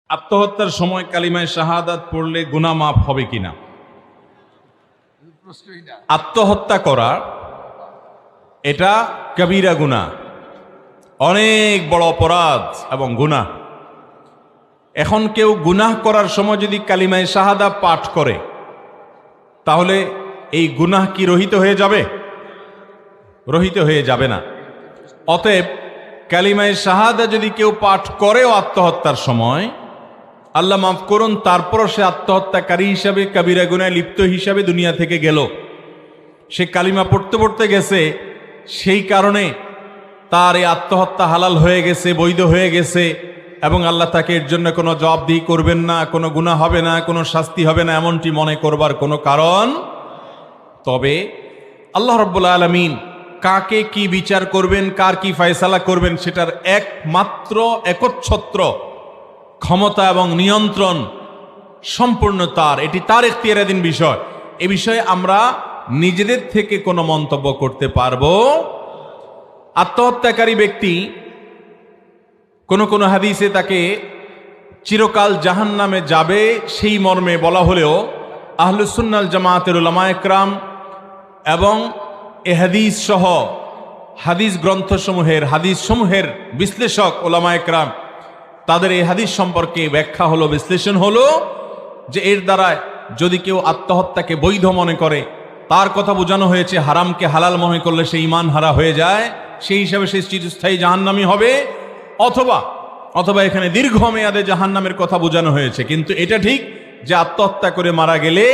আত্মহত্যার সময় কালিমায়ে শাহাদাত পড়লে গুনাহ মাফ হবে কিনা? আত্মহত্যা করা এটা কবিরা গুনাহ, অনেক বড় অপরাধ এবং গুনাহ। এখন কেউ গুনাহ করার সময় যদি কালিমায়ে শাহাদাত পাঠ করে তাহলে এই গুনাহ কি রহিত হয়ে যাবে? রহিত হয়ে যাবে না। অতএব কালিমায়ে শাহাদাত যদি কেউ পাঠ করেও আত্মহত্যার সময়, আল্লাহ মাফ করুন, তারপরও সে আত্মহত্যাকারী হিসাবে কবিরা গুনাহে লিপ্ত হিসাবে দুনিয়া থেকে গেল, সে কালিমা পড়তে পড়তে গেছে, সেই কারণে তার এই আত্মহত্যা হালাল হয়ে গেছে, বৈধ হয়ে গেছে, এবং আল্লাহ তাকে এর জন্য কোনো জবাবদিহি করবেন না, কোনো গুনাহ হবে না, কোনো শাস্তি হবে না, এমনটি মনে করবার কোনো কারণ। তবে আল্লাহ রাব্বুল আলামিন কাকে কি বিচার করবেন, কার কি ফয়সালা করবেন, সেটার একমাত্র একচ্ছত্র ক্ষমতা এবং নিয়ন্ত্রণ সম্পূর্ণ তার। এটি তার ইখতিয়ারাধীন বিষয়। এ বিষয়ে আমরা নিজেদের থেকে কোনো মন্তব্য করতে পারবো। আত্মহত্যাকারী ব্যক্তি কোন হাদিসে তাকে চিরকাল জাহান্নামে যাবে সেই মর্মে বলা হলেও আহলুস সুন্নাহ ওয়াল জামাতের উলামায়ে কেরাম এবং এ হাদিস সহ হাদিস সমূহের বিশ্লেষক উলামায়ে কেরাম তাদের এই হাদিস সম্পর্কে ব্যাখ্যা হলো, বিশ্লেষণ হলো যে এর দ্বারা যদি কেউ আত্মহত্যাকে বৈধ মনে করে, তার কথা বোঝানো হয়েছে হারামকে হালাল মনে করলে সে ঈমান হারা হয়ে যায়, সেই হিসাবে সে চিরস্থায়ী জাহান্নামী হবে, অথবা এখানে দীর্ঘমেয়াদে জাহান্নামের কথা বোঝানো হয়েছে। কিন্তু এটা ঠিক যে আত্মহত্যা করে মারা গেলে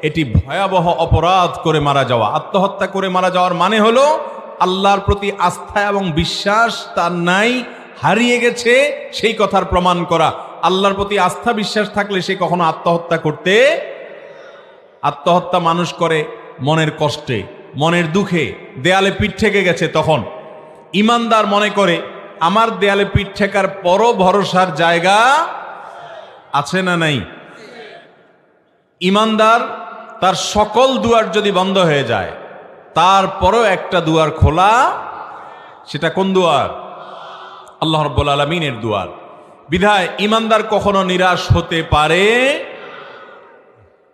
এটি ভয়াবহ অপরাধ করে মারা যাওয়া। আত্মহত্যা করে মারা যাওয়ার মানে হলো আল্লাহর প্রতি আস্থা এবং বিশ্বাস তার নাই, হারিয়ে গেছে, সেই কথার প্রমাণ করা। আল্লাহর প্রতি আস্থা বিশ্বাস থাকলে সে কখনো আত্মহত্যা মানুষ করে মনের কষ্টে, মনের দুঃখে, দেয়ালে পিঠ ঠেকে গেছে তখন। ঈমানদার মনে করে আমার দেয়ালে পিঠ ঠেকার পরও ভরসার জায়গা আছে না নাই? ঈমানদার তার সকল দুয়ার যদি বন্ধ হয়ে যায়, তারপরও একটা দুয়ার খোলা। সেটা কোন দুয়ার? আল্লাহ রাব্বুল আলামিনের দুয়ার। বিধায় ঈমানদার কখনো নিরাশ হতে পারে।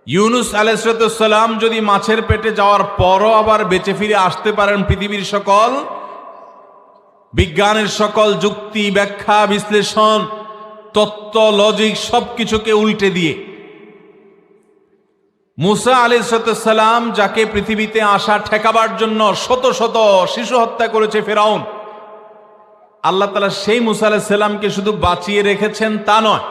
ইউনুস আলাইহিস সালাম যদি মাছের পেটে যাওয়ার পরও আবার বেঁচে ফিরে আসতে পারেন পৃথিবীর সকল বিজ্ঞানের সকল যুক্তি, ব্যাখ্যা, বিশ্লেষণ, তত্ত্ব, লজিক সবকিছুকে উল্টে দিয়ে, মুসা আলাইহিস সালাম যাকে পৃথিবীতে আসা ঠেকাবার জন্য শত শত শিশু হত্যা করেছে ফেরাউন, আল্লাহ তাআলা সেই মুসা আলাইহিস সালামকে শুধু বাঁচিয়ে রেখেছেন তা নয়,